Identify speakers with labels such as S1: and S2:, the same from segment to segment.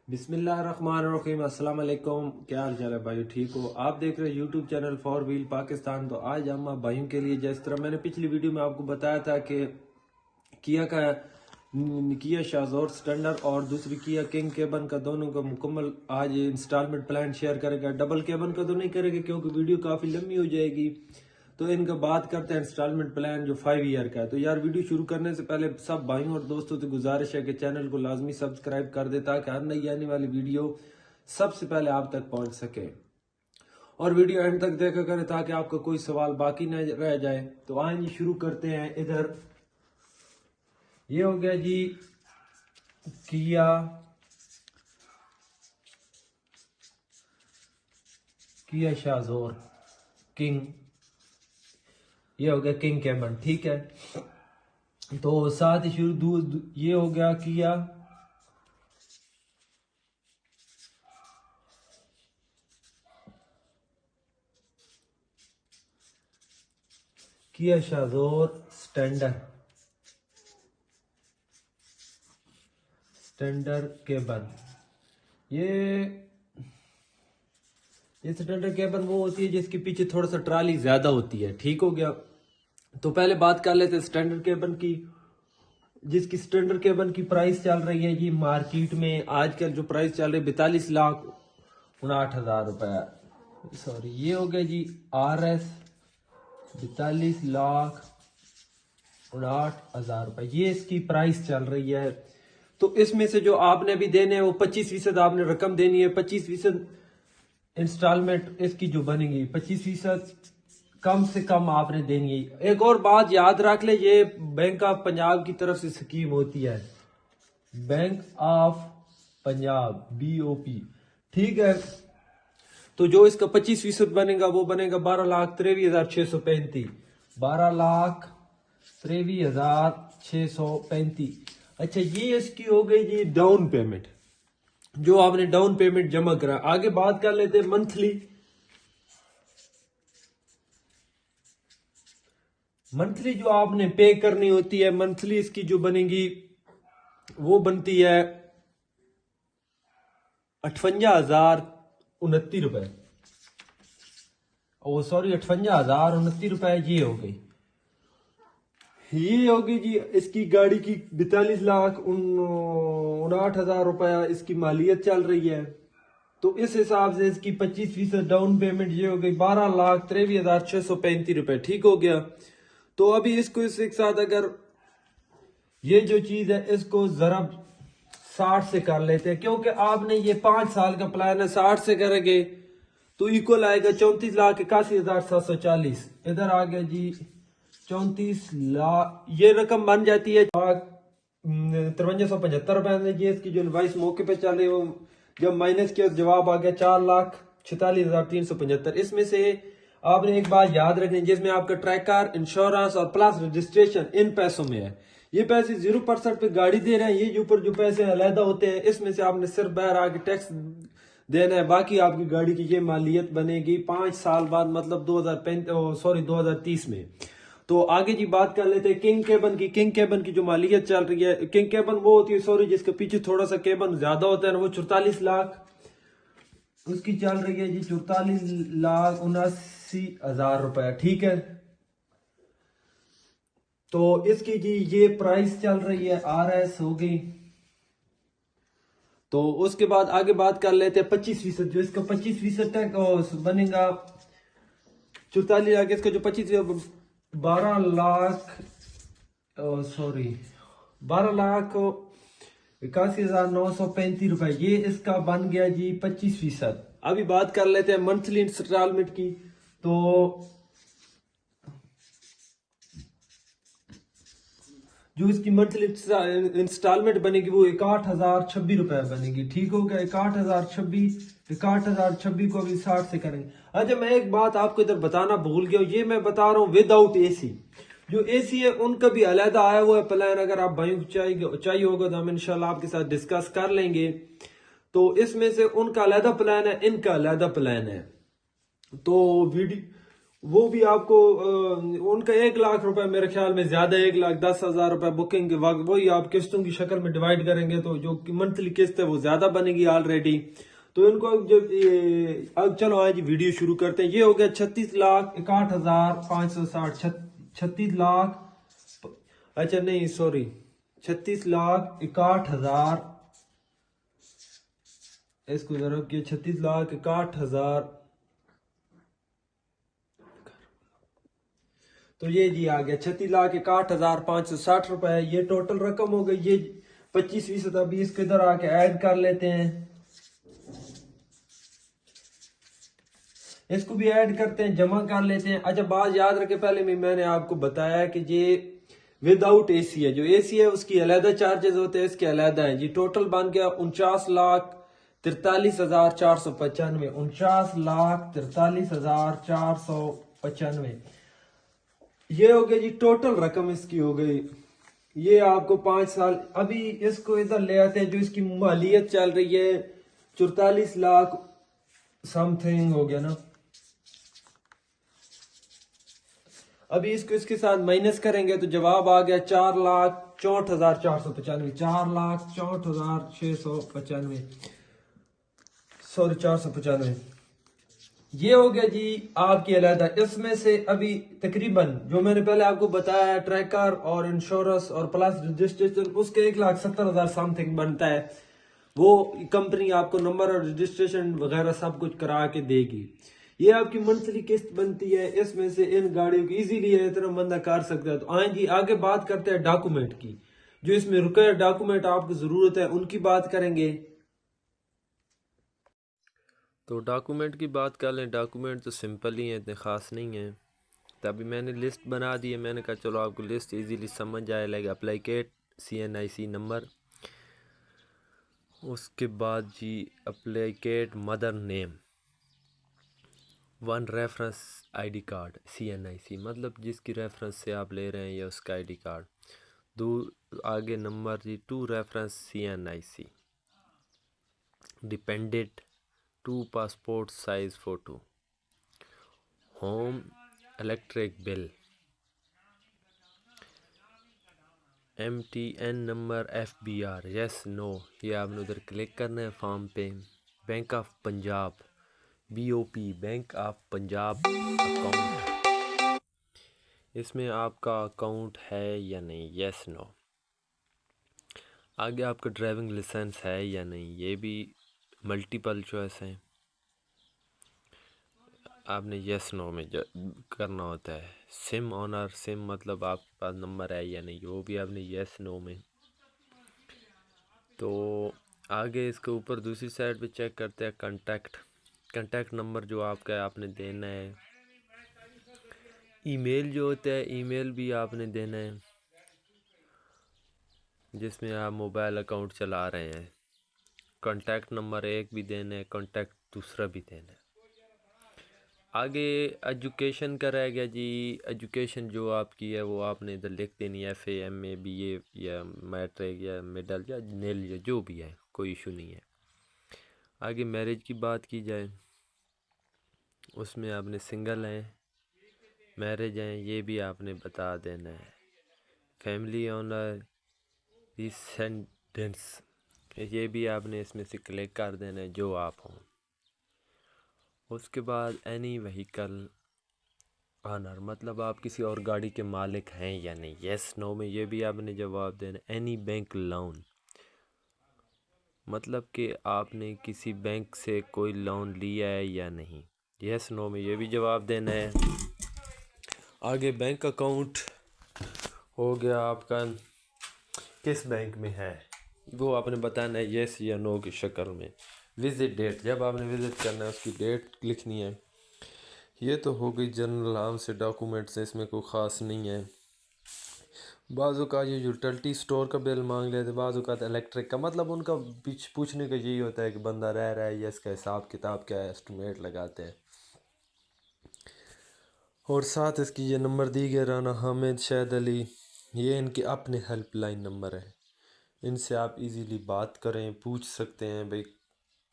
S1: बिस्मिल्लाहिर्रहमानिर्रहीम। अस्सलाम वालेकुम। क्या हाल चाल है भाई, ठीक हो? आप देख रहे हैं YouTube channel for wheel Pakistan. तो आज हम भाइयों के लिए, जिस तरह मैंने पिछली वीडियो में आपको बताया था कि किया का किया शाज़ोर स्टैंडर्ड और दूसरी किया किंग केबन का, दोनों का मुकम्मल आज इंस्टॉलमेंट प्लान शेयर करेगा। डबल केबन का तो नहीं करेगा क्योंकि वीडियो काफ़ी लंबी हो जाएगी। तो इनका बात करते हैं इंस्टॉलमेंट प्लान जो 5 ईयर का है। तो यार वीडियो शुरू करने से पहले सब भाइयों और दोस्तों से गुजारिश है कि चैनल को लाजमी सब्सक्राइब कर दे ताकि हर नई आने वाली वीडियो सबसे पहले आप तक पहुंच सके, और वीडियो एंड तक देखा करें ताकि आपका कोई सवाल बाकी न रह जाए। तो आइए जी शुरू करते हैं। इधर ये हो गया जी किया किया शाज़ोर किंग, ये हो गया किंग केबन, ठीक है। तो साथ ही शुरू ये हो गया किया किया शाज़ोर स्टैंडर्ड केबन। ये स्टैंडर्ड केबन वो होती है जिसके पीछे थोड़ा सा ट्राली ज्यादा होती है, ठीक हो गया। तो पहले बात कर लेते हैं स्टैंडर्ड केबन की, जिसकी स्टैंडर्ड केबन की प्राइस चल रही है जी मार्केट में आजकल जो प्राइस चल रही है 42,59,000 रुपए। सॉरी, ये हो गया जी RS 42,59,000 रुपए, ये इसकी प्राइस चल रही है। तो इसमें से जो आपने भी देने हैं वो 25% आपने रकम देनी है। 25% इंस्टॉलमेंट इसकी जो बनेगी 25% कम से कम आपने देनी है। एक और बात याद रख ले, ये बैंक ऑफ पंजाब की तरफ से स्कीम होती है, बैंक ऑफ पंजाब BOP, ठीक है। तो जो इसका 25% बनेगा वो बनेगा 12,23,635, 12,23,635। अच्छा, ये इसकी हो गई जी डाउन पेमेंट, जो आपने डाउन पेमेंट जमा करा। आगे बात कर लेते हैं मंथली जो आपने पे करनी होती है। मंथली इसकी जो बनेगी वो बनती है 58,029 रुपए। ओ सॉरी, 58,029 रुपए ये हो गई। ये होगी जी इसकी गाड़ी की 42,59,000 रुपया इसकी मालियत चल रही है। तो इस हिसाब से इसकी 25% डाउन पेमेंट ये हो गई 12,23,635 रुपए, ठीक हो गया। तो अभी इसको इसके साथ अगर ये जो चीज है इसको जरा 60 से कर लेते हैं, क्योंकि आपने ये 5 साल का प्लान है, 60 से करेंगे तो इक्वल आएगा 34,81,740। इधर आ गया जी 34,00,000, ये रकम बन जाती है 5375 रुपए। ये इसकी जो इनवाइस मौके पे चल रही है जब माइनस किया जवाब आ गया 4,46,375। इसमें से आपने एक बात याद रखनी, जिसमें आपका ट्रैकर, इंश्योरेंस और प्लस रजिस्ट्रेशन इन पैसों में है। ये पैसे 0% पे गाड़ी दे रहे हैं। ये ऊपर जो पैसे अलहदा होते हैं इसमें से आपने सिर्फ बाहर आके टैक्स देना है। बाकी आपकी गाड़ी की ये मालियत बनेगी 5 साल बाद, मतलब 2030 में। तो आगे जी बात कर लेते हैं किंग केबन की। किंग केबन की जो मालियत चल रही है, किंग केबन वो होती है, सॉरी, जिसके पीछे थोड़ा सा केबन ज्यादा होता है ना, वो 44 लाख उसकी चल रही है जी 44,79,000 रुपया, ठीक है। तो इसकी जी ये प्राइस चल रही है RS हो गई। तो उसके बाद आगे बात कर लेते हैं 25%, जो इसका 25% बनेगा 44 लाख। इसका जो 12,81,935 रुपए, ये इसका बन गया जी 25%। अभी बात कर लेते हैं मंथली इंस्टॉलमेंट की। तो जो इसकी मंथली इंस्टॉलमेंट बनेगी वो 61,026 रुपए बनेगी, ठीक हो गया। 61,026 को अभी 60 से करेंगे। अच्छा, मैं एक बात आपको इधर बताना भूल गया, ये मैं बता रहा हूँ विदाउट AC। जो AC है उनका भी अलहदा आया हुआ है प्लान, अगर आप भाइयों को चाहिए होगा तो हम इंशाल्लाह आपके साथ डिस्कस कर लेंगे। तो इसमें से उनका अलहदा प्लान है, इनका अलहदा प्लान है। तो वीडियो वो भी आपको उनका 1 लाख रुपए मेरे ख्याल में ज्यादा, 1,10,000 रुपए बुकिंग के वक्त, वही आप किस्तों की शक्ल में डिवाइड करेंगे तो जो मंथली किस्त है वो ज्यादा बनेगी ऑलरेडी। तो इनको जब अब चलो आज वीडियो शुरू करते हैं। ये हो गया 36,61,560, 36 लाख, अच्छा नहीं सॉरी, 36,61,000, इसको जरा कि 36,61,000, तो ये जी आ गया 36,61,560 रुपए। ये टोटल रकम हो गई। ये 25% अभी इसके इधर आके ऐड कर लेते हैं, इसको भी ऐड करते हैं, जमा कर लेते हैं। अच्छा बात याद रखे, पहले भी मैंने आपको बताया कि ये विदाउट एसी है, जो एसी है उसकी अलहदा चार्जेस होते हैं, इसके अलहदा है जी। टोटल बन गया 49,43,495, 49,43,495। ये हो गया जी, टोटल रकम इसकी हो गई। ये आपको 5 साल, अभी इसको इधर ले आते हैं, जो इसकी मालियत चल रही है 44 लाख समथिंग हो गया ना। अभी इसको इसके साथ माइनस करेंगे तो जवाब आ गया 4,64,495, 4,64,695, सॉरी 495। ये हो गया जी आपकी अलहदा। इसमें से अभी तकरीबन जो मैंने पहले आपको बताया, ट्रैकर और इंश्योरेंस और प्लस रजिस्ट्रेशन, उसके 1,70,000 समथिंग बनता है। वो कंपनी आपको नंबर और रजिस्ट्रेशन वगैरह सब कुछ करा के देगी। ये आपकी मंथली किस्त बनती है। इसमें से इन गाड़ियों की इजीली है, इतना बंदा कर सकता है। तो आए जी आगे बात करते हैं डॉक्यूमेंट की, जो इसमें रुके डॉक्यूमेंट आपको जरूरत है उनकी बात करेंगे।
S2: तो डॉक्यूमेंट की बात कर लें। डॉक्यूमेंट तो सिंपल ही हैं, इतने ख़ास नहीं हैं। तो अभी मैंने लिस्ट बना दी है। मैंने कहा चलो आपको लिस्ट इजीली समझ जाए लगे। अप्लीकेट CNIC नंबर, उसके बाद जी applicant mother name, 1 reference ID card CNIC, मतलब जिसकी रेफरेंस से आप ले रहे हैं या उसका ID कार्ड। दो आगे नंबर जी 2 reference CNIC, dependent 2 passport size photo, home electric bill, MTN number FBR yes no, ये आपने उधर क्लिक करना है फॉर्म पे। Bank of Punjab BOP, bank of Punjab account, इसमें आपका अकाउंट है या नहीं, यस नो। आगे आपका ड्राइविंग लाइसेंस है या नहीं, ये भी मल्टीपल चॉइस है, आपने यस नो में करना होता है। सिम ऑनर, सिम मतलब आपके पास नंबर है या नहीं, वो भी आपने यस नो में। तो आगे इसके ऊपर दूसरी साइड पे चेक करते हैं कांटेक्ट नंबर जो आपका है आपने देना है। ईमेल जो होता है, ईमेल भी आपने देना है जिसमें आप मोबाइल अकाउंट चला रहे हैं। कांटेक्ट नंबर एक भी देना है, कांटेक्ट दूसरा भी देना है। आगे एजुकेशन का रह गया जी। एजुकेशन जो आपकी है वो आपने इधर लिख देनी है, FA MA BA या मैट्रिक या मिडल या नील या जो भी है, कोई इशू नहीं है। आगे मैरिज की बात की जाए, उसमें आपने सिंगल हैं, मैरिज हैं, ये भी आपने बता देना है। फैमिली ऑनर, डिसेंडेंट्स, ये भी आपने इसमें से क्लिक कर देना है जो आप हों। उसके बाद एनी व्हीकल ऑनर, मतलब आप किसी और गाड़ी के मालिक हैं या नहीं, यस नो में ये भी आपने जवाब देना। एनी बैंक लोन, मतलब कि आपने किसी बैंक से कोई लोन लिया है या नहीं, यस नो में ये भी जवाब देना है। आगे बैंक अकाउंट हो गया आपका, किस बैंक में है वो आपने बताना है यस या नो की शक्ल में। विज़िट डेट, जब आपने विज़िट करना है उसकी डेट लिखनी है। ये तो हो गई जनरल आम से डॉक्यूमेंट्स, इसमें कोई ख़ास नहीं है। बाज़ू का ये यूटिलिटी स्टोर का बिल मांग लेते, बाज़ू का इलेक्ट्रिक का, मतलब उनका पूछने का यही होता है कि बंदा रह रहा है या इसका हिसाब किताब क्या है, एस्टिमेट लगाते हैं। और साथ इसकी ये नंबर दी गई राना हामिद शहद अली, ये इनके अपने हेल्पलाइन नंबर है, इनसे आप इजीली बात करें, पूछ सकते हैं भाई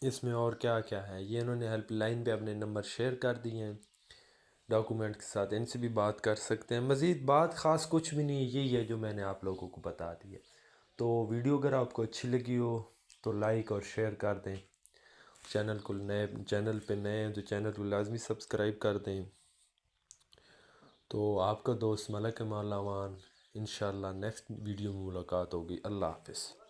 S2: इसमें और क्या क्या है। ये इन्होंने हेल्पलाइन पे अपने नंबर शेयर कर दिए हैं। डॉक्यूमेंट के साथ, इनसे भी बात कर सकते हैं। मज़ीद बात ख़ास कुछ भी नहीं है, यही है जो मैंने आप लोगों को बता दी है। तो वीडियो अगर आपको अच्छी लगी हो तो लाइक और शेयर कर दें। चैनल पे नए हैं तो चैनल को लाजमी सब्सक्राइब कर दें। तो आपका दोस्त मलक मौलावान, इंशाल्लाह नेक्स्ट वीडियो में मुलाकात होगी। अल्लाह हाफ़िज़।